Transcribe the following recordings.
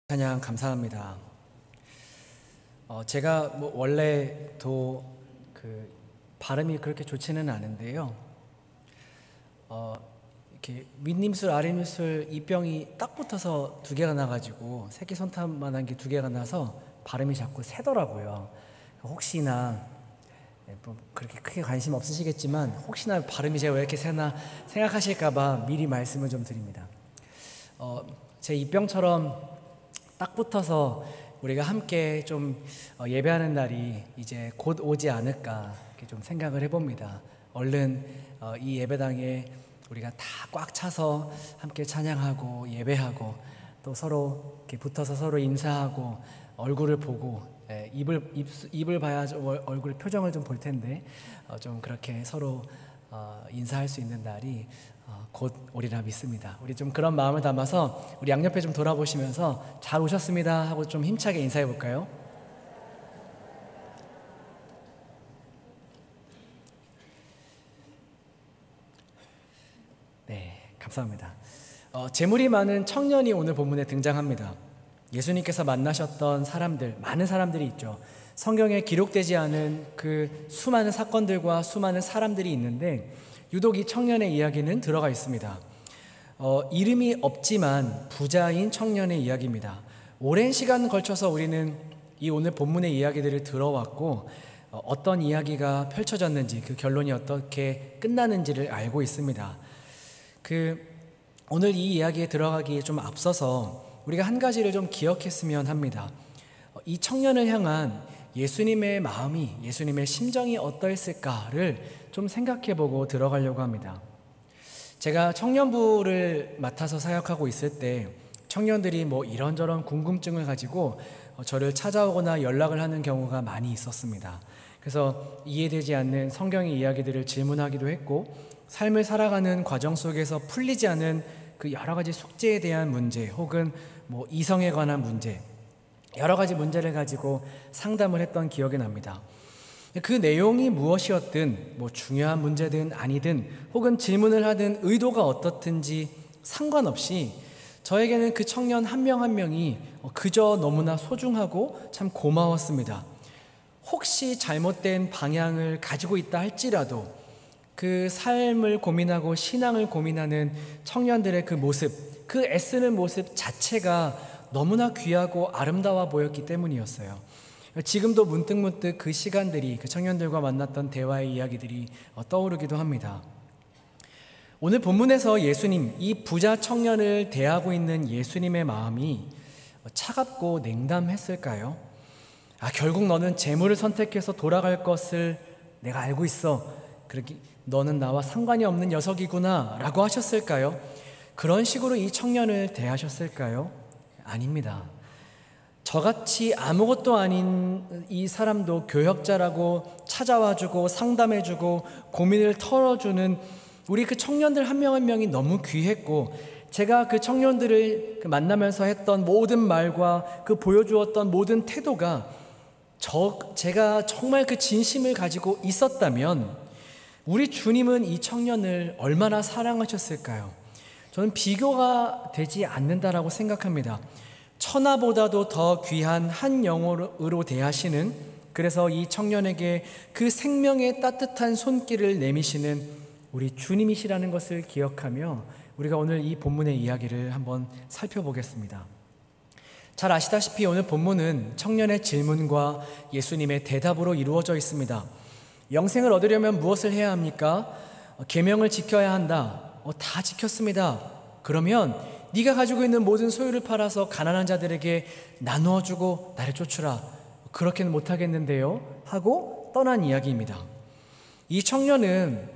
찬양 감사합니다. 제가 원래도 발음이 그렇게 좋지는 않은데요. 이렇게 윗입술 아랫입술 입병이 딱 붙어서 두 개가 나가지고 새끼 손톱만한 게 두 개가 나서 발음이 자꾸 새더라고요. 혹시나 그렇게 크게 관심 없으시겠지만 혹시나 발음이 제가 왜 이렇게 새나 생각하실까봐 미리 말씀을 좀 드립니다. 제 입병처럼 딱 붙어서 우리가 함께 좀 예배하는 날이 이제 곧 오지 않을까 이렇게 좀 생각을 해봅니다. 얼른 이 예배당에 우리가 다 꽉 차서 함께 찬양하고 예배하고 또 서로 이렇게 붙어서 서로 인사하고 얼굴을 보고 입을 봐야 얼굴 표정을 좀 볼 텐데 좀 그렇게 서로 인사할 수 있는 날이 곧 오리라 믿습니다. 우리 좀 그런 마음을 담아서 우리 양옆에 좀 돌아보시면서 잘 오셨습니다 하고 좀 힘차게 인사해 볼까요? 네, 감사합니다. 재물이 많은 청년이 오늘 본문에 등장합니다. 예수님께서 만나셨던 사람들, 많은 사람들이 있죠. 성경에 기록되지 않은 그 수많은 사건들과 수많은 사람들이 있는데 유독 이 청년의 이야기는 들어가 있습니다. 이름이 없지만 부자인 청년의 이야기입니다. 오랜 시간 걸쳐서 우리는 이 오늘 본문의 이야기들을 들어왔고 어떤 이야기가 펼쳐졌는지 그 결론이 어떻게 끝나는지를 알고 있습니다. 오늘 이 이야기에 들어가기에 좀 앞서서 우리가 한 가지를 좀 기억했으면 합니다. 이 청년을 향한 예수님의 마음이, 예수님의 심정이 어떠했을까를 좀 생각해보고 들어가려고 합니다. 제가 청년부를 맡아서 사역하고 있을 때 청년들이 이런저런 궁금증을 가지고 저를 찾아오거나 연락을 하는 경우가 많이 있었습니다. 그래서 이해되지 않는 성경의 이야기들을 질문하기도 했고 삶을 살아가는 과정 속에서 풀리지 않은 그 여러 가지 숙제에 대한 문제 혹은 이성에 관한 문제, 여러 가지 문제를 가지고 상담을 했던 기억이 납니다. 그 내용이 무엇이었든 중요한 문제든 아니든 혹은 질문을 하든 의도가 어떻든지 상관없이 저에게는 그 청년 한 명 한 명이 그저 너무나 소중하고 참 고마웠습니다. 혹시 잘못된 방향을 가지고 있다 할지라도 그 삶을 고민하고 신앙을 고민하는 청년들의 그 모습, 그 애쓰는 모습 자체가 너무나 귀하고 아름다워 보였기 때문이었어요. 지금도 문득문득 그 시간들이, 그 청년들과 만났던 대화의 이야기들이 떠오르기도 합니다. 오늘 본문에서 예수님, 이 부자 청년을 대하고 있는 예수님의 마음이 차갑고 냉담했을까요? 결국 너는 재물을 선택해서 돌아갈 것을 내가 알고 있어. 그렇게 너는 나와 상관이 없는 녀석이구나 라고 하셨을까요? 그런 식으로 이 청년을 대하셨을까요? 아닙니다. 저같이 아무것도 아닌 이 사람도 교역자라고 찾아와주고 상담해주고 고민을 털어주는 우리 그 청년들 한 명 한 명이 너무 귀했고 제가 그 청년들을 만나면서 했던 모든 말과 그 보여주었던 모든 태도가 제가 정말 그 진심을 가지고 있었다면 우리 주님은 이 청년을 얼마나 사랑하셨을까요? 저는 비교가 되지 않는다라고 생각합니다. 천하보다도 더 귀한 한 영혼으로 대하시는, 그래서 이 청년에게 그 생명의 따뜻한 손길을 내미시는 우리 주님이시라는 것을 기억하며 우리가 오늘 이 본문의 이야기를 한번 살펴보겠습니다. 잘 아시다시피 오늘 본문은 청년의 질문과 예수님의 대답으로 이루어져 있습니다. 영생을 얻으려면 무엇을 해야 합니까? 계명을 지켜야 한다. 다 지켰습니다. 그러면 네가 가지고 있는 모든 소유를 팔아서 가난한 자들에게 나누어 주고 나를 쫓으라. 그렇게는 못하겠는데요 하고 떠난 이야기입니다. 이 청년은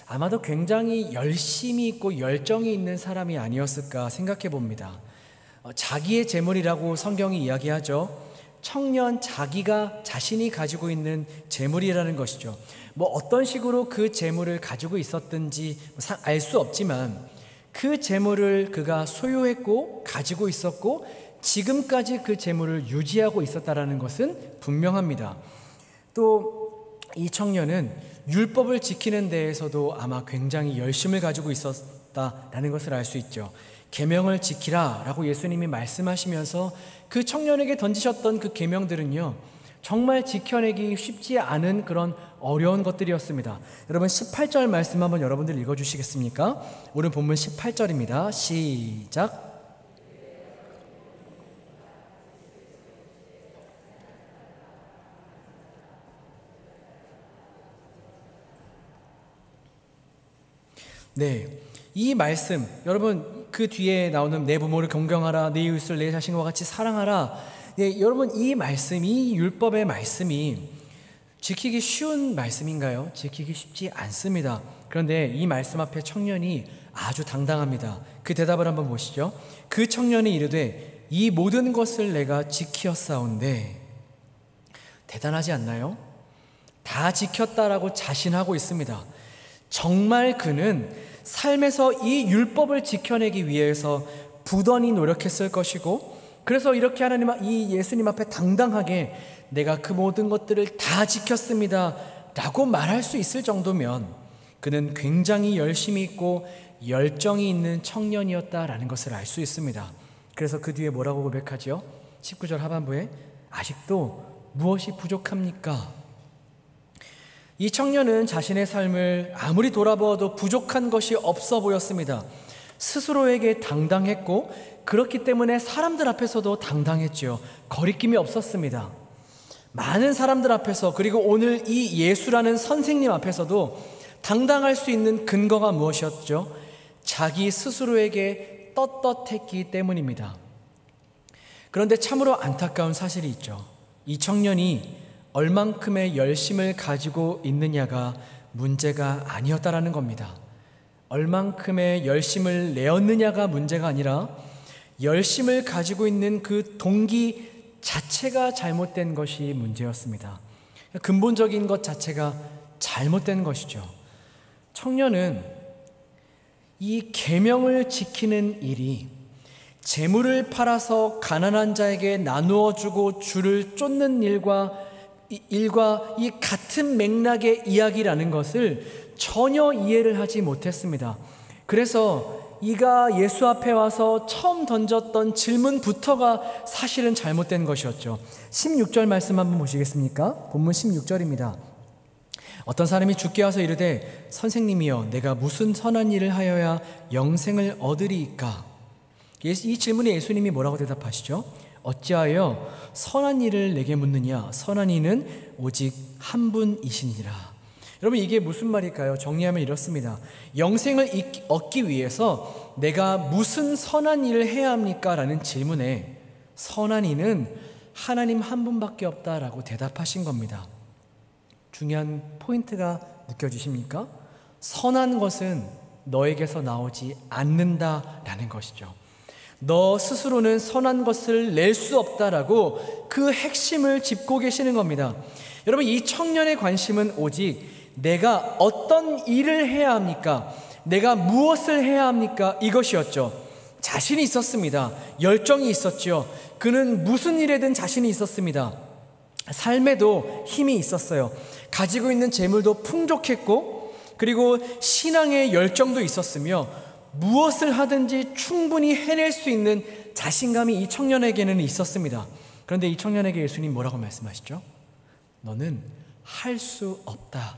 아마도 굉장히 열심이 있고 열정이 있는 사람이 아니었을까 생각해 봅니다. 자기의 재물이라고 성경이 이야기하죠. 청년 자신이 가지고 있는 재물이라는 것이죠. 어떤 식으로 그 재물을 가지고 있었든지 알 수 없지만 그 재물을 그가 소유했고 가지고 있었고 지금까지 그 재물을 유지하고 있었다라는 것은 분명합니다. 또 이 청년은 율법을 지키는 데에서도 아마 굉장히 열심을 가지고 있었다라는 것을 알 수 있죠. 계명을 지키라 라고 예수님이 말씀하시면서 그 청년에게 던지셨던 그 계명들은요, 정말 지켜내기 쉽지 않은 그런 어려운 것들이었습니다. 여러분 18절 말씀 한번 여러분들 읽어주시겠습니까? 오늘 본문 18절입니다. 시작. 네, 이 말씀, 여러분 그 뒤에 나오는 내 부모를 경경하라, 내 이웃을 내 자신과 같이 사랑하라. 네, 여러분 이 말씀, 이 율법의 말씀이 지키기 쉬운 말씀인가요? 지키기 쉽지 않습니다. 그런데 이 말씀 앞에 청년이 아주 당당합니다. 그 대답을 한번 보시죠. 그 청년이 이르되 이 모든 것을 내가 지키었사온데. 대단하지 않나요? 다 지켰다라고 자신하고 있습니다. 정말 그는 삶에서 이 율법을 지켜내기 위해서 부단히 노력했을 것이고, 그래서 이렇게 이 예수님 앞에 당당하게 내가 그 모든 것들을 다 지켰습니다 라고 말할 수 있을 정도면 그는 굉장히 열심히 있고 열정이 있는 청년이었다라는 것을 알 수 있습니다. 그래서 그 뒤에 뭐라고 고백하죠? 19절 하반부에 아직도 무엇이 부족합니까? 이 청년은 자신의 삶을 아무리 돌아보아도 부족한 것이 없어 보였습니다. 스스로에게 당당했고 그렇기 때문에 사람들 앞에서도 당당했죠. 거리낌이 없었습니다. 많은 사람들 앞에서, 그리고 오늘 이 예수라는 선생님 앞에서도 당당할 수 있는 근거가 무엇이었죠? 자기 스스로에게 떳떳했기 때문입니다. 그런데 참으로 안타까운 사실이 있죠. 이 청년이 얼만큼의 열심을 가지고 있느냐가 문제가 아니었다라는 겁니다. 얼만큼의 열심을 내었느냐가 문제가 아니라 열심을 가지고 있는 그 동기 자체가 잘못된 것이 문제였습니다. 근본적인 것 자체가 잘못된 것이죠. 청년은 이 계명을 지키는 일이 재물을 팔아서 가난한 자에게 나누어 주고 줄을 쫓는 일과 이 같은 맥락의 이야기라는 것을 전혀 이해를 하지 못했습니다. 그래서 이가 예수 앞에 와서 처음 던졌던 질문부터가 사실은 잘못된 것이었죠. 16절 말씀 한번 보시겠습니까? 본문 16절입니다. 어떤 사람이 주께 와서 이르되 선생님이여 내가 무슨 선한 일을 하여야 영생을 얻으리이까? 이 질문에 예수님이 뭐라고 대답하시죠? 어찌하여 선한 일을 내게 묻느냐? 선한 이는 오직 한 분이시니라. 여러분 이게 무슨 말일까요? 정리하면 이렇습니다. 영생을 얻기 위해서 내가 무슨 선한 일을 해야 합니까? 라는 질문에 선한 이는 하나님 한 분밖에 없다라고 대답하신 겁니다. 중요한 포인트가 느껴지십니까? 선한 것은 너에게서 나오지 않는다라는 것이죠. 너 스스로는 선한 것을 낼 수 없다라고 그 핵심을 짚고 계시는 겁니다. 여러분 이 청년의 관심은 오직 내가 어떤 일을 해야 합니까? 내가 무엇을 해야 합니까? 이것이었죠. 자신이 있었습니다. 열정이 있었죠. 그는 무슨 일에든 자신이 있었습니다. 삶에도 힘이 있었어요. 가지고 있는 재물도 풍족했고, 그리고 신앙의 열정도 있었으며 무엇을 하든지 충분히 해낼 수 있는 자신감이 이 청년에게는 있었습니다. 그런데 이 청년에게 예수님 뭐라고 말씀하시죠? 너는 할 수 없다.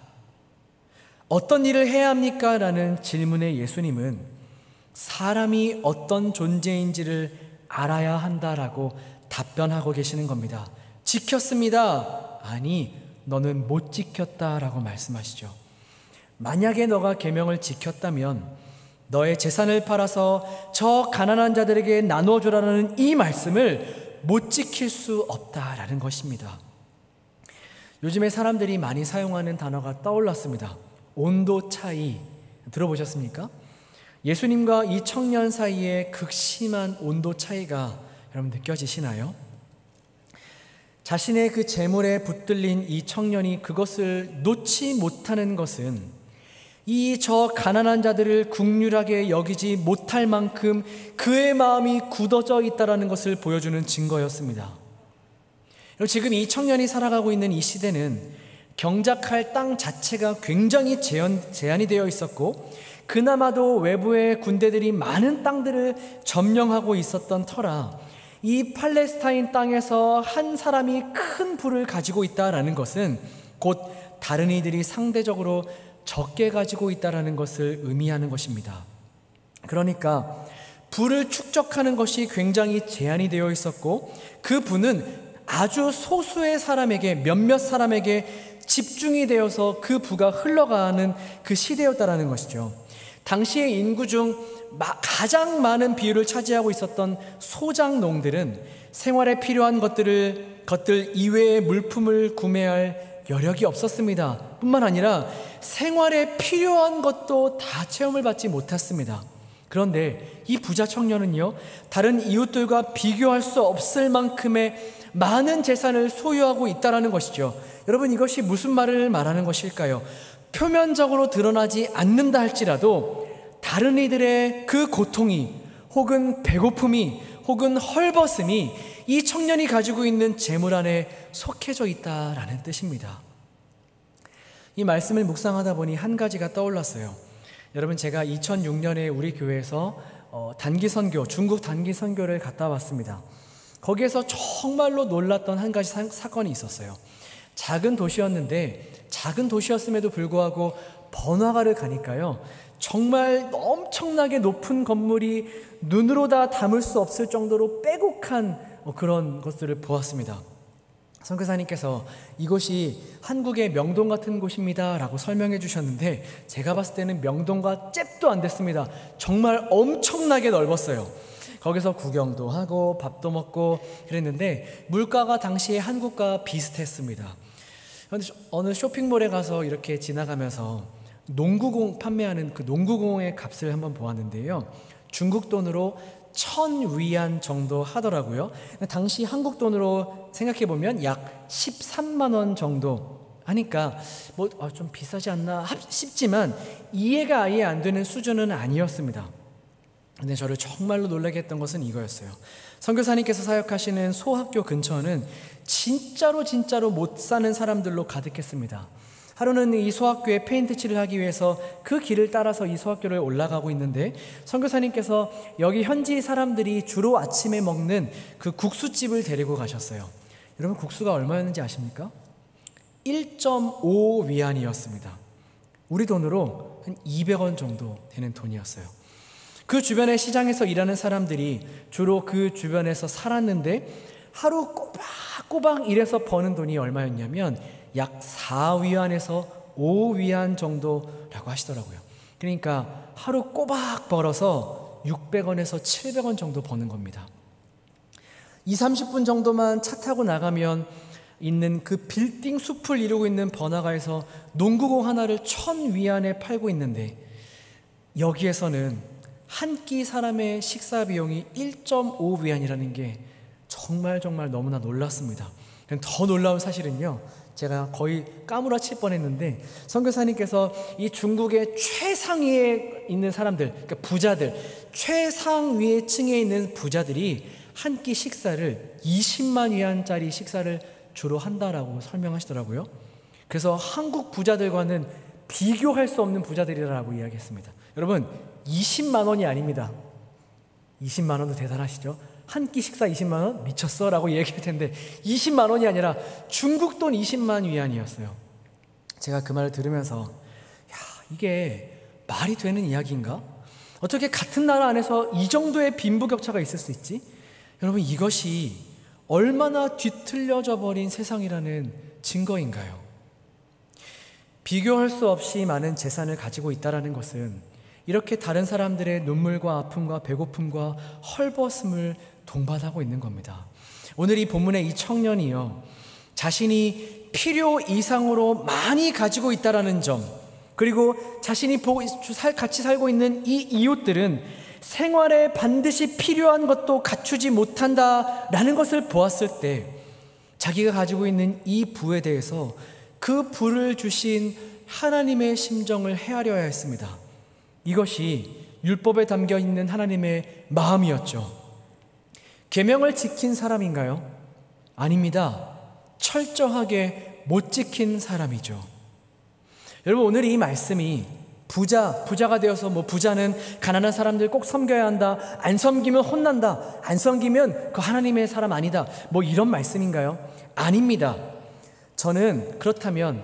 어떤 일을 해야 합니까? 라는 질문에 예수님은 사람이 어떤 존재인지를 알아야 한다라고 답변하고 계시는 겁니다. 지켰습니다. 아니, 너는 못 지켰다라고 말씀하시죠. 만약에 너가 계명을 지켰다면 너의 재산을 팔아서 저 가난한 자들에게 나눠주라는 이 말씀을 못 지킬 수 없다라는 것입니다. 요즘에 사람들이 많이 사용하는 단어가 떠올랐습니다. 온도 차이 들어보셨습니까? 예수님과 이 청년 사이에 극심한 온도 차이가 여러분 느껴지시나요? 자신의 그 재물에 붙들린 이 청년이 그것을 놓지 못하는 것은 이 저 가난한 자들을 긍휼하게 여기지 못할 만큼 그의 마음이 굳어져 있다는 것을 보여주는 증거였습니다. 지금 이 청년이 살아가고 있는 이 시대는 경작할 땅 자체가 굉장히 제한이 되어 있었고, 그나마도 외부의 군대들이 많은 땅들을 점령하고 있었던 터라 이 팔레스타인 땅에서 한 사람이 큰 부를 가지고 있다라는 것은 곧 다른 이들이 상대적으로 적게 가지고 있다라는 것을 의미하는 것입니다. 그러니까 부를 축적하는 것이 굉장히 제한이 되어 있었고 그 부는 아주 소수의 사람에게, 몇몇 사람에게 집중이 되어서 그 부가 흘러가는 그 시대였다라는 것이죠. 당시의 인구 중 가장 많은 비율을 차지하고 있었던 소장농들은 생활에 필요한 것들 이외의 물품을 구매할 여력이 없었습니다. 뿐만 아니라 생활에 필요한 것도 다 체험을 받지 못했습니다. 그런데 이 부자 청년은요, 다른 이웃들과 비교할 수 없을 만큼의 많은 재산을 소유하고 있다는 것이죠. 여러분, 이것이 무슨 말을 말하는 것일까요? 표면적으로 드러나지 않는다 할지라도 다른 이들의 그 고통이 혹은 배고픔이 혹은 헐벗음이 이 청년이 가지고 있는 재물 안에 속해져 있다라는 뜻입니다. 이 말씀을 묵상하다 보니 한 가지가 떠올랐어요. 여러분, 제가 2006년에 우리 교회에서 단기 선교, 중국 단기 선교를 갔다 왔습니다. 거기에서 정말로 놀랐던 한 가지 사건이 있었어요. 작은 도시였는데 작은 도시였음에도 불구하고 번화가를 가니까요, 정말 엄청나게 높은 건물이 눈으로 다 담을 수 없을 정도로 빼곡한 그런 것들을 보았습니다. 선교사님께서 이곳이 한국의 명동 같은 곳입니다 라고 설명해 주셨는데 제가 봤을 때는 명동과 잽도 안 됐습니다. 정말 엄청나게 넓었어요. 거기서 구경도 하고 밥도 먹고 그랬는데 물가가 당시에 한국과 비슷했습니다. 그런데 어느 쇼핑몰에 가서 이렇게 지나가면서 농구공 판매하는 그 농구공의 값을 한번 보았는데요, 중국 돈으로 1,000위안 정도 하더라고요. 당시 한국 돈으로 생각해 보면 약 13만 원 정도 하니까 좀 비싸지 않나 싶지만 이해가 아예 안 되는 수준은 아니었습니다. 근데 저를 정말로 놀라게 했던 것은 이거였어요. 선교사님께서 사역하시는 소학교 근처는 진짜로 못 사는 사람들로 가득했습니다. 하루는 이 소학교에 페인트 칠을 하기 위해서 그 길을 따라서 이 소학교를 올라가고 있는데 선교사님께서 여기 현지 사람들이 주로 아침에 먹는 그 국수집을 데리고 가셨어요. 여러분, 국수가 얼마였는지 아십니까? 1.5위안이었습니다. 우리 돈으로 한 200원 정도 되는 돈이었어요. 그 주변의 시장에서 일하는 사람들이 주로 그 주변에서 살았는데 하루 꼬박꼬박 일해서 버는 돈이 얼마였냐면 약 4위안에서 5위안 정도라고 하시더라고요. 그러니까 하루 꼬박 벌어서 600원에서 700원 정도 버는 겁니다. 20-30분 정도만 차 타고 나가면 있는 그 빌딩 숲을 이루고 있는 번화가에서 농구공 하나를 1,000위안에 팔고 있는데 여기에서는 한 끼 사람의 식사 비용이 1.5위안이라는 게 정말 너무나 놀랐습니다. 더 놀라운 사실은요, 제가 거의 까무러칠 뻔했는데 선교사님께서 이 중국의 최상위에 있는 사람들, 그러니까 부자들, 최상위의 층에 있는 부자들이 한 끼 식사를 20만 위안짜리 식사를 주로 한다라고 설명하시더라고요. 그래서 한국 부자들과는 비교할 수 없는 부자들이라고 이야기했습니다. 여러분, 20만 원이 아닙니다. 20만 원도 대단하시죠? 한 끼 식사 20만 원? 미쳤어? 라고 얘기할 텐데 20만 원이 아니라 중국 돈 20만 위안이었어요. 제가 그 말을 들으면서 이게 말이 되는 이야기인가? 어떻게 같은 나라 안에서 이 정도의 빈부격차가 있을 수 있지? 여러분, 이것이 얼마나 뒤틀려져 버린 세상이라는 증거인가요? 비교할 수 없이 많은 재산을 가지고 있다는 것은 이렇게 다른 사람들의 눈물과 아픔과 배고픔과 헐벗음을 동반하고 있는 겁니다. 오늘 이 본문의 이 청년이요, 자신이 필요 이상으로 많이 가지고 있다는 점, 그리고 자신이 같이 살고 있는 이 이웃들은 생활에 반드시 필요한 것도 갖추지 못한다라는 것을 보았을 때 자기가 가지고 있는 이 부에 대해서 그 부를 주신 하나님의 심정을 헤아려야 했습니다. 이것이 율법에 담겨 있는 하나님의 마음이었죠. 계명을 지킨 사람인가요? 아닙니다. 철저하게 못 지킨 사람이죠. 여러분, 오늘 이 말씀이 부자가 되어서 부자는 가난한 사람들 꼭 섬겨야 한다. 안 섬기면 혼난다. 안 섬기면 그 하나님의 사람 아니다. 이런 말씀인가요? 아닙니다. 저는 그렇다면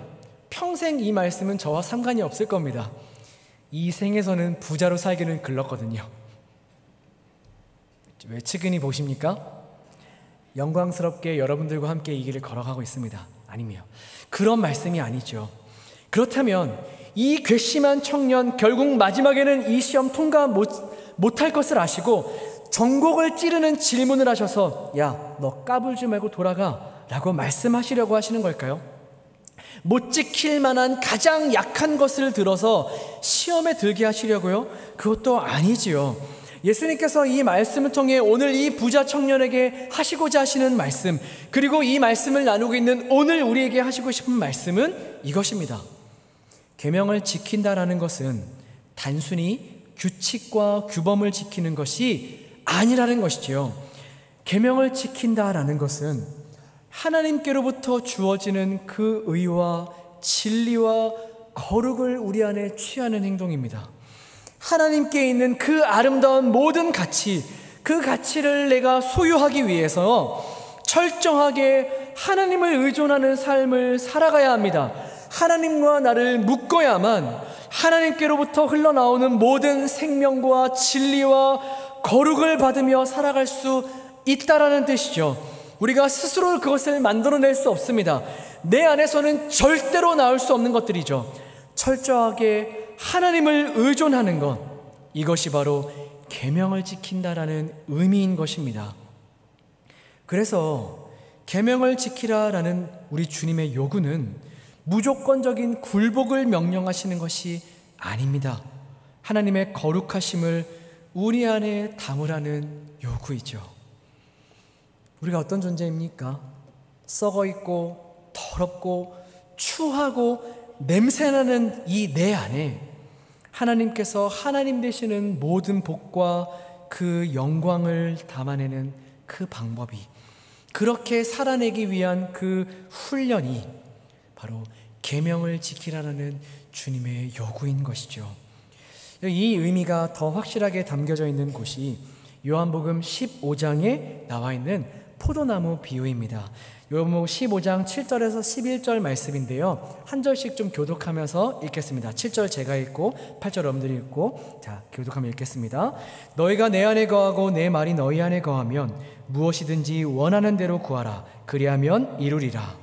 평생 이 말씀은 저와 상관이 없을 겁니다. 이 생에서는 부자로 살기는 글렀거든요. 왜 측은히 보십니까? 영광스럽게 여러분들과 함께 이 길을 걸어가고 있습니다. 아니며 그런 말씀이 아니죠. 그렇다면 이 괘씸한 청년 결국 마지막에는 이 시험 통과 못할 것을 아시고 전곡을 찌르는 질문을 하셔서 야, 너 까불지 말고 돌아가 라고 말씀하시려고 하시는 걸까요? 못 지킬 만한 가장 약한 것을 들어서 시험에 들게 하시려고요? 그것도 아니지요. 예수님께서 이 말씀을 통해 오늘 이 부자 청년에게 하시고자 하시는 말씀, 그리고 이 말씀을 나누고 있는 오늘 우리에게 하시고 싶은 말씀은 이것입니다. 계명을 지킨다라는 것은 단순히 규칙과 규범을 지키는 것이 아니라는 것이지요. 계명을 지킨다라는 것은 하나님께로부터 주어지는 그 의와 진리와 거룩을 우리 안에 취하는 행동입니다. 하나님께 있는 그 아름다운 모든 가치, 그 가치를 내가 소유하기 위해서 철저하게 하나님을 의존하는 삶을 살아가야 합니다. 하나님과 나를 묶어야만 하나님께로부터 흘러나오는 모든 생명과 진리와 거룩을 받으며 살아갈 수 있다라는 뜻이죠. 우리가 스스로 그것을 만들어낼 수 없습니다. 내 안에서는 절대로 나올 수 없는 것들이죠. 철저하게 하나님을 의존하는 것, 이것이 바로 계명을 지킨다라는 의미인 것입니다. 그래서 계명을 지키라라는 우리 주님의 요구는 무조건적인 굴복을 명령하시는 것이 아닙니다. 하나님의 거룩하심을 우리 안에 담으라는 요구이죠. 우리가 어떤 존재입니까? 썩어있고 더럽고 추하고 냄새나는 이 내 안에 하나님께서 하나님 되시는 모든 복과 그 영광을 담아내는 그 방법이, 그렇게 살아내기 위한 그 훈련이 바로 계명을 지키라는 주님의 요구인 것이죠. 이 의미가 더 확실하게 담겨져 있는 곳이 요한복음 15장에 나와 있는 포도나무 비유입니다. 요한복음 15장 7절에서 11절 말씀인데요, 한 절씩 좀 교독하면서 읽겠습니다. 7절 제가 읽고 8절 여러분들이 읽고, 자, 교독하며 읽겠습니다. 너희가 내 안에 거하고 내 말이 너희 안에 거하면 무엇이든지 원하는 대로 구하라. 그리하면 이루리라.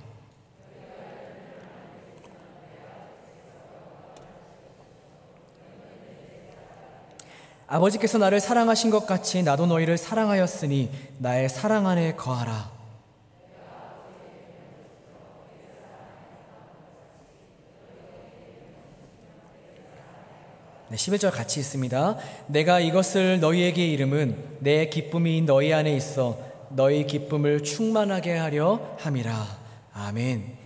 아버지께서 나를 사랑하신 것 같이 나도 너희를 사랑하였으니 나의 사랑 안에 거하라. 네, 11절 같이 있습니다. 내가 이것을 너희에게 이름은 내 기쁨이 너희 안에 있어 너희 기쁨을 충만하게 하려 함이라. 아멘.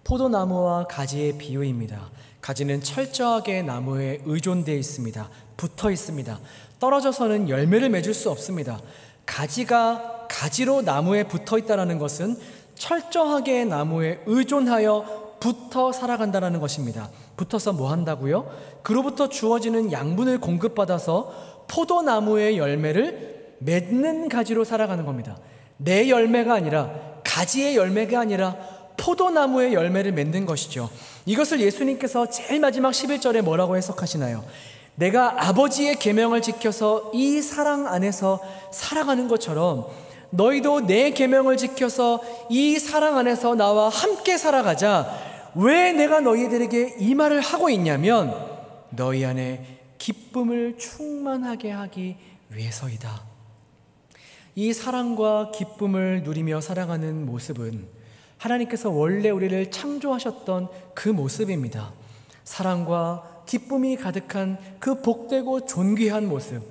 포도나무와 가지의 비유입니다. 가지는 철저하게 나무에 의존되어 있습니다. 붙어 있습니다. 떨어져서는 열매를 맺을 수 없습니다. 가지가 가지로 나무에 붙어 있다는 것은 철저하게 나무에 의존하여 붙어 살아간다는 것입니다. 붙어서 뭐 한다고요? 그로부터 주어지는 양분을 공급받아서 포도나무의 열매를 맺는 가지로 살아가는 겁니다. 내 열매가 아니라, 가지의 열매가 아니라 포도나무의 열매를 맺는 것이죠. 이것을 예수님께서 제일 마지막 11절에 뭐라고 해석하시나요? 내가 아버지의 계명을 지켜서 이 사랑 안에서 살아가는 것처럼 너희도 내 계명을 지켜서 이 사랑 안에서 나와 함께 살아가자. 왜 내가 너희들에게 이 말을 하고 있냐면 너희 안에 기쁨을 충만하게 하기 위해서이다. 이 사랑과 기쁨을 누리며 살아가는 모습은 하나님께서 원래 우리를 창조하셨던 그 모습입니다. 사랑과 기쁨이 가득한 그 복되고 존귀한 모습.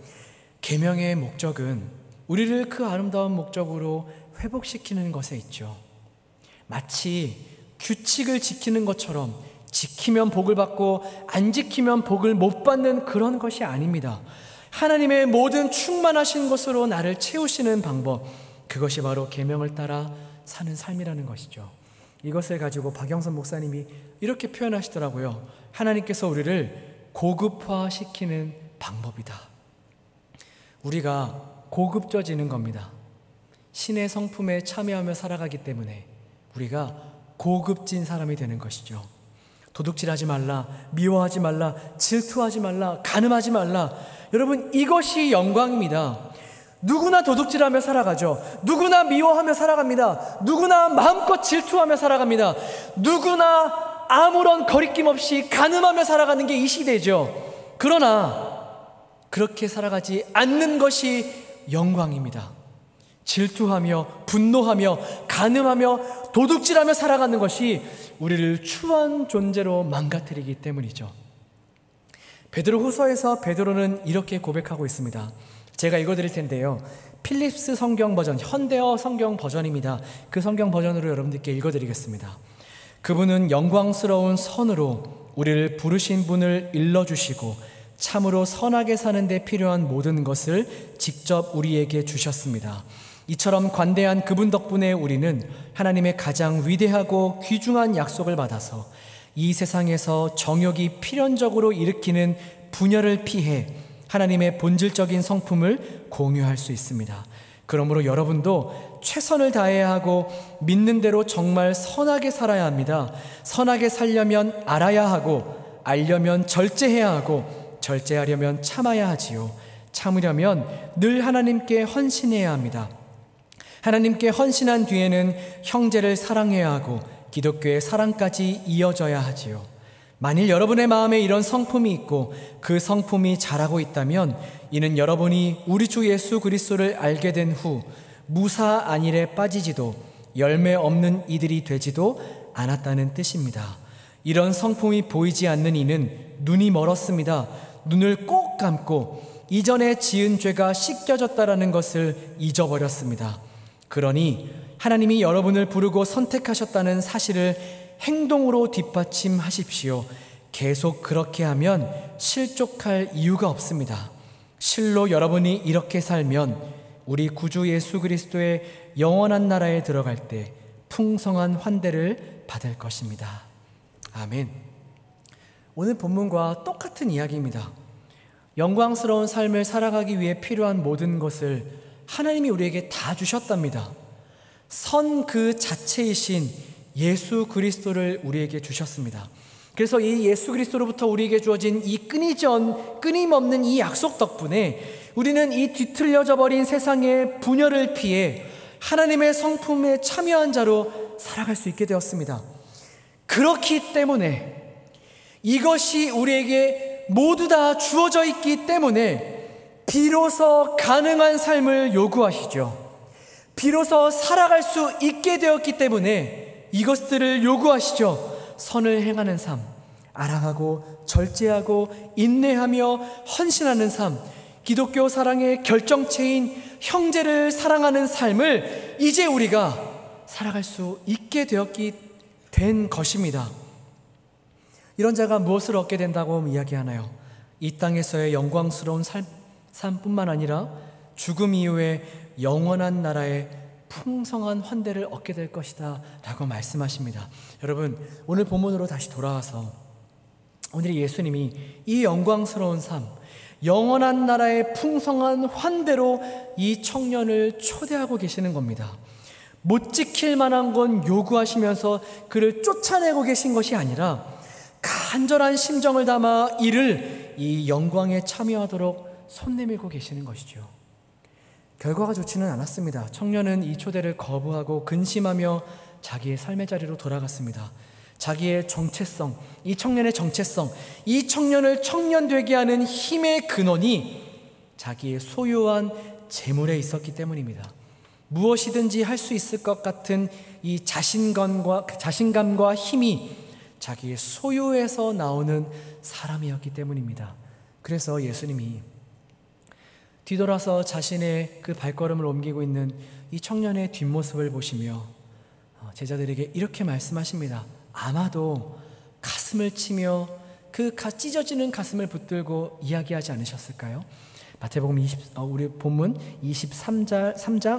계명의 목적은 우리를 그 아름다운 목적으로 회복시키는 것에 있죠. 마치 규칙을 지키는 것처럼 지키면 복을 받고 안 지키면 복을 못 받는 그런 것이 아닙니다. 하나님의 모든 충만하신 것으로 나를 채우시는 방법, 그것이 바로 계명을 따라 사는 삶이라는 것이죠. 이것을 가지고 박영선 목사님이 이렇게 표현하시더라고요. 하나님께서 우리를 고급화시키는 방법이다. 우리가 고급져지는 겁니다. 신의 성품에 참여하며 살아가기 때문에 우리가 고급진 사람이 되는 것이죠. 도둑질하지 말라, 미워하지 말라, 질투하지 말라, 간음하지 말라. 여러분, 이것이 영광입니다. 누구나 도둑질하며 살아가죠. 누구나 미워하며 살아갑니다. 누구나 마음껏 질투하며 살아갑니다. 누구나 아무런 거리낌 없이 간음하며 살아가는 게 이 시대죠. 그러나 그렇게 살아가지 않는 것이 영광입니다. 질투하며 분노하며 간음하며 도둑질하며 살아가는 것이 우리를 추한 존재로 망가뜨리기 때문이죠. 베드로후서에서 베드로는 이렇게 고백하고 있습니다. 제가 읽어드릴 텐데요, 필립스 성경 버전, 현대어 성경 버전입니다. 그 성경 버전으로 여러분들께 읽어드리겠습니다. 그분은 영광스러운 선으로 우리를 부르신 분을 일러주시고 참으로 선하게 사는 데 필요한 모든 것을 직접 우리에게 주셨습니다. 이처럼 관대한 그분 덕분에 우리는 하나님의 가장 위대하고 귀중한 약속을 받아서 이 세상에서 정욕이 필연적으로 일으키는 분열을 피해 하나님의 본질적인 성품을 공유할 수 있습니다. 그러므로 여러분도 최선을 다해야 하고 믿는 대로 정말 선하게 살아야 합니다. 선하게 살려면 알아야 하고, 알려면 절제해야 하고, 절제하려면 참아야 하지요. 참으려면 늘 하나님께 헌신해야 합니다. 하나님께 헌신한 뒤에는 형제를 사랑해야 하고 기독교의 사랑까지 이어져야 하지요. 만일 여러분의 마음에 이런 성품이 있고 그 성품이 자라고 있다면 이는 여러분이 우리 주 예수 그리스도를 알게 된 후 무사 안일에 빠지지도 열매 없는 이들이 되지도 않았다는 뜻입니다. 이런 성품이 보이지 않는 이는 눈이 멀었습니다. 눈을 꼭 감고 이전에 지은 죄가 씻겨졌다라는 것을 잊어버렸습니다. 그러니 하나님이 여러분을 부르고 선택하셨다는 사실을 행동으로 뒷받침하십시오. 계속 그렇게 하면 실족할 이유가 없습니다. 실로 여러분이 이렇게 살면 우리 구주 예수 그리스도의 영원한 나라에 들어갈 때 풍성한 환대를 받을 것입니다. 아멘. 오늘 본문과 똑같은 이야기입니다. 영광스러운 삶을 살아가기 위해 필요한 모든 것을 하나님이 우리에게 다 주셨답니다. 선 그 자체이신 예수 그리스도를 우리에게 주셨습니다. 그래서 이 예수 그리스도로부터 우리에게 주어진 이 끊임없는 이 약속 덕분에 우리는 이 뒤틀려져 버린 세상의 분열을 피해 하나님의 성품에 참여한 자로 살아갈 수 있게 되었습니다. 그렇기 때문에 이것이 우리에게 모두 다 주어져 있기 때문에 비로소 가능한 삶을 요구하시죠. 비로소 살아갈 수 있게 되었기 때문에 이것들을 요구하시죠. 선을 행하는 삶, 알아가고 절제하고 인내하며 헌신하는 삶, 기독교 사랑의 결정체인 형제를 사랑하는 삶을 이제 우리가 살아갈 수 있게 된 것입니다. 이런 자가 무엇을 얻게 된다고 이야기하나요? 이 땅에서의 영광스러운 삶뿐만 아니라 죽음 이후에 영원한 나라의 풍성한 환대를 얻게 될 것이다 라고 말씀하십니다. 여러분, 오늘 본문으로 다시 돌아와서 오늘 예수님이 이 영광스러운 삶, 영원한 나라의 풍성한 환대로 이 청년을 초대하고 계시는 겁니다. 못 지킬 만한 건 요구하시면서 그를 쫓아내고 계신 것이 아니라 간절한 심정을 담아 이를 이 영광에 참여하도록 손 내밀고 계시는 것이죠. 결과가 좋지는 않았습니다. 청년은 이 초대를 거부하고 근심하며 자기의 삶의 자리로 돌아갔습니다. 자기의 정체성, 이 청년의 정체성, 이 청년을 청년 되게 하는 힘의 근원이 자기의 소유한 재물에 있었기 때문입니다. 무엇이든지 할 수 있을 것 같은 이 자신감과 힘이 자기의 소유에서 나오는 사람이었기 때문입니다. 그래서 예수님이 뒤돌아서 자신의 그 발걸음을 옮기고 있는 이 청년의 뒷모습을 보시며 제자들에게 이렇게 말씀하십니다. 아마도 가슴을 치며 그 찢어지는 가슴을 붙들고 이야기하지 않으셨을까요? 마태복음 우리 본문 23장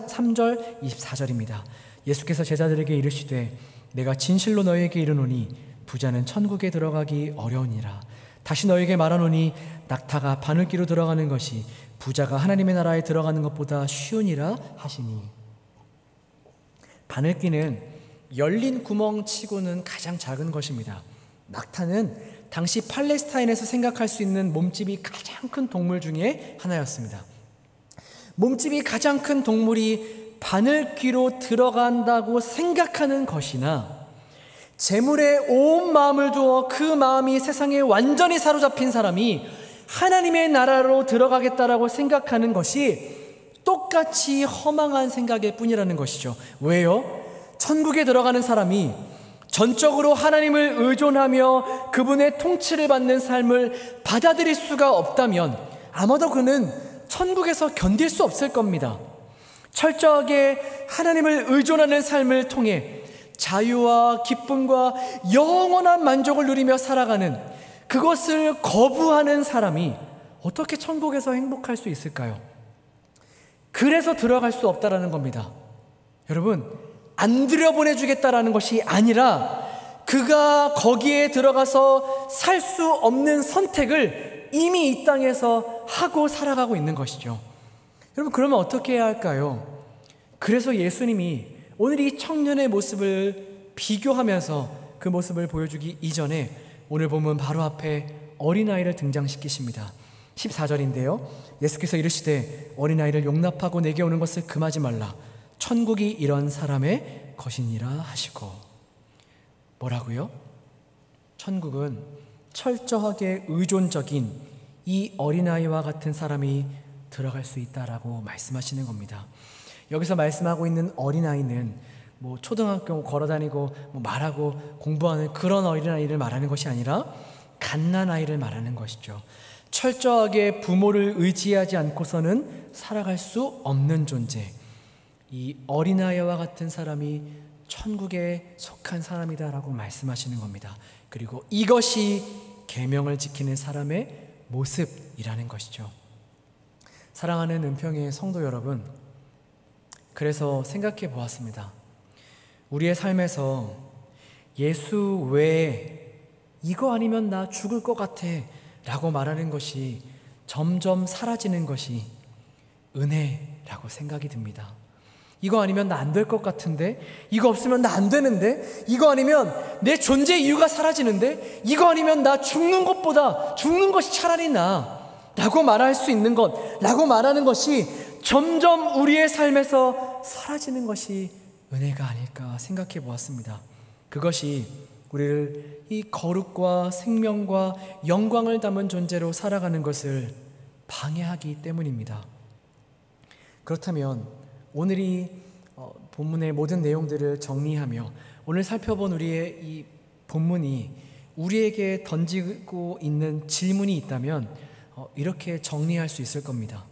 3절 24절입니다. 예수께서 제자들에게 이르시되 내가 진실로 너희에게 이르노니 부자는 천국에 들어가기 어려우니라. 다시 너에게 말하노니 낙타가 바늘귀로 들어가는 것이 부자가 하나님의 나라에 들어가는 것보다 쉬우니라 하시니. 바늘귀는 열린 구멍 치고는 가장 작은 것입니다. 낙타는 당시 팔레스타인에서 생각할 수 있는 몸집이 가장 큰 동물 중에 하나였습니다. 몸집이 가장 큰 동물이 바늘귀로 들어간다고 생각하는 것이나, 재물에 온 마음을 두어 그 마음이 세상에 완전히 사로잡힌 사람이 하나님의 나라로 들어가겠다라고 생각하는 것이 똑같이 허망한 생각일 뿐이라는 것이죠. 왜요? 천국에 들어가는 사람이 전적으로 하나님을 의존하며 그분의 통치를 받는 삶을 받아들일 수가 없다면 아마도 그는 천국에서 견딜 수 없을 겁니다. 철저하게 하나님을 의존하는 삶을 통해 자유와 기쁨과 영원한 만족을 누리며 살아가는, 그것을 거부하는 사람이 어떻게 천국에서 행복할 수 있을까요? 그래서 들어갈 수 없다라는 겁니다. 여러분, 안 들여보내주겠다라는 것이 아니라 그가 거기에 들어가서 살 수 없는 선택을 이미 이 땅에서 하고 살아가고 있는 것이죠. 여러분, 그러면 어떻게 해야 할까요? 그래서 예수님이 오늘 이 청년의 모습을 비교하면서 그 모습을 보여주기 이전에 오늘 보면 바로 앞에 어린아이를 등장시키십니다. 14절인데요. 예수께서 이르시되 어린아이를 용납하고 내게 오는 것을 금하지 말라. 천국이 이런 사람의 것이니라 하시고. 뭐라고요? 천국은 철저하게 의존적인 이 어린아이와 같은 사람이 들어갈 수 있다라고 말씀하시는 겁니다. 여기서 말씀하고 있는 어린아이는 초등학교 걸어다니고 말하고 공부하는 그런 어린아이를 말하는 것이 아니라 갓난아이를 말하는 것이죠. 철저하게 부모를 의지하지 않고서는 살아갈 수 없는 존재, 이 어린아이와 같은 사람이 천국에 속한 사람이다라고 말씀하시는 겁니다. 그리고 이것이 계명을 지키는 사람의 모습이라는 것이죠. 사랑하는 은평의 성도 여러분, 그래서 생각해 보았습니다. 우리의 삶에서 예수 외에 이거 아니면 나 죽을 것 같아 라고 말하는 것이 점점 사라지는 것이 은혜라고 생각이 듭니다. 이거 아니면 나 안 될 것 같은데, 이거 없으면 나 안 되는데, 이거 아니면 내 존재 이유가 사라지는데, 이거 아니면 나 죽는 것보다 죽는 것이 차라리 나 라고 말할 수 있는 것, 라고 말하는 것이 점점 우리의 삶에서 사라지는 것이 은혜가 아닐까 생각해 보았습니다. 그것이 우리를 이 거룩과 생명과 영광을 담은 존재로 살아가는 것을 방해하기 때문입니다. 그렇다면 오늘이 본문의 모든 내용들을 정리하며 오늘 살펴본 우리의 이 본문이 우리에게 던지고 있는 질문이 있다면 이렇게 정리할 수 있을 겁니다.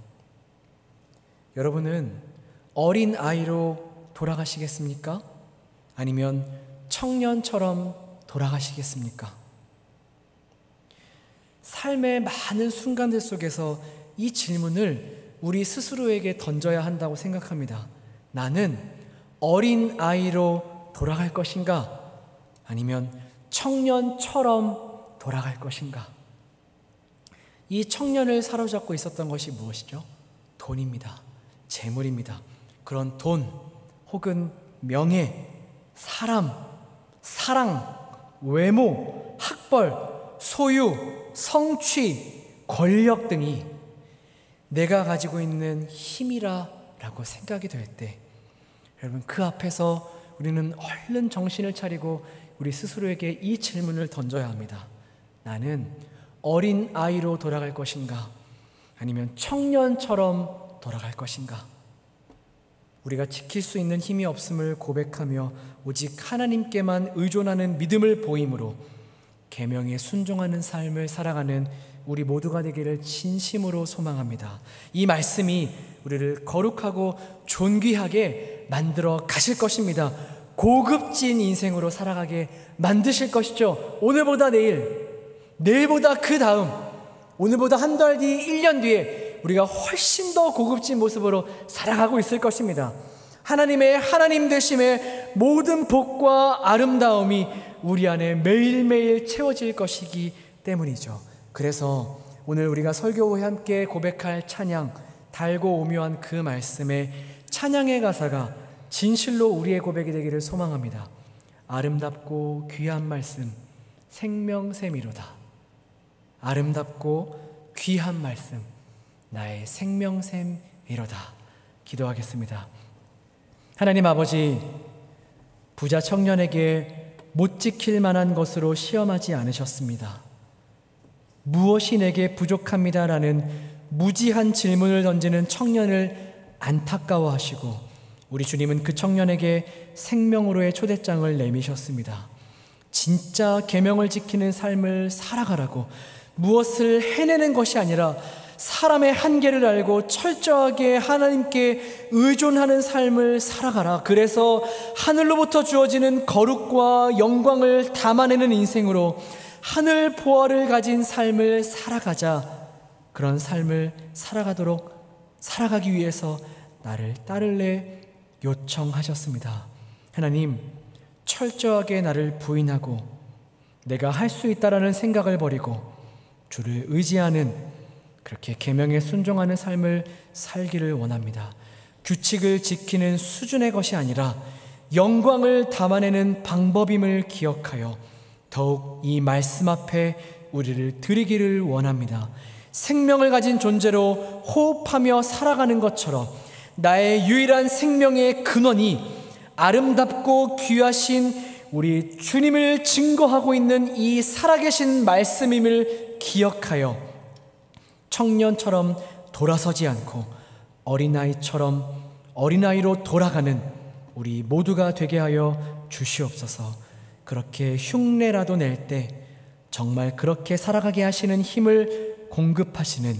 여러분은 어린 아이로 돌아가시겠습니까? 아니면 청년처럼 돌아가시겠습니까? 삶의 많은 순간들 속에서 이 질문을 우리 스스로에게 던져야 한다고 생각합니다. 나는 어린 아이로 돌아갈 것인가? 아니면 청년처럼 돌아갈 것인가? 이 청년을 사로잡고 있었던 것이 무엇이죠? 돈입니다. 재물입니다. 그런 돈 혹은 명예, 사람, 사랑, 외모, 학벌, 소유, 성취, 권력 등이 내가 가지고 있는 힘이라고 생각이 될 때, 여러분, 그 앞에서 우리는 얼른 정신을 차리고 우리 스스로에게 이 질문을 던져야 합니다. 나는 어린 아이로 돌아갈 것인가? 아니면 청년처럼 돌아갈 것인가? 우리가 지킬 수 있는 힘이 없음을 고백하며 오직 하나님께만 의존하는 믿음을 보임으로 계명에 순종하는 삶을 살아가는 우리 모두가 되기를 진심으로 소망합니다. 이 말씀이 우리를 거룩하고 존귀하게 만들어 가실 것입니다. 고급진 인생으로 살아가게 만드실 것이죠. 오늘보다 내일, 내일보다 그 다음, 오늘보다 한 달 뒤, 1년 뒤에 우리가 훨씬 더 고급진 모습으로 살아가고 있을 것입니다. 하나님의 하나님 되심의 모든 복과 아름다움이 우리 안에 매일매일 채워질 것이기 때문이죠. 그래서 오늘 우리가 설교 후에 함께 고백할 찬양, 달고 오묘한 그 말씀의 찬양의 가사가 진실로 우리의 고백이 되기를 소망합니다. 아름답고 귀한 말씀, 생명샘이로다. 아름답고 귀한 말씀, 나의 생명샘이로다. 기도하겠습니다. 하나님 아버지, 부자 청년에게 못 지킬 만한 것으로 시험하지 않으셨습니다. 무엇이 내게 부족합니다라는 무지한 질문을 던지는 청년을 안타까워하시고 우리 주님은 그 청년에게 생명으로의 초대장을 내미셨습니다. 진짜 계명을 지키는 삶을 살아가라고, 무엇을 해내는 것이 아니라 사람의 한계를 알고 철저하게 하나님께 의존하는 삶을 살아가라. 그래서 하늘로부터 주어지는 거룩과 영광을 담아내는 인생으로 하늘 보화를 가진 삶을 살아가자. 그런 삶을 살아가기 위해서 나를 따를래 요청하셨습니다. 하나님, 철저하게 나를 부인하고 내가 할 수 있다라는 생각을 버리고 주를 의지하는, 그렇게 계명에 순종하는 삶을 살기를 원합니다. 규칙을 지키는 수준의 것이 아니라 영광을 담아내는 방법임을 기억하여 더욱 이 말씀 앞에 우리를 드리기를 원합니다. 생명을 가진 존재로 호흡하며 살아가는 것처럼 나의 유일한 생명의 근원이 아름답고 귀하신 우리 주님을 증거하고 있는 이 살아계신 말씀임을 기억하여 청년처럼 돌아서지 않고 어린아이처럼 어린아이로 돌아가는 우리 모두가 되게 하여 주시옵소서. 그렇게 흉내라도 낼 때 정말 그렇게 살아가게 하시는 힘을 공급하시는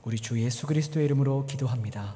우리 주 예수 그리스도의 이름으로 기도합니다.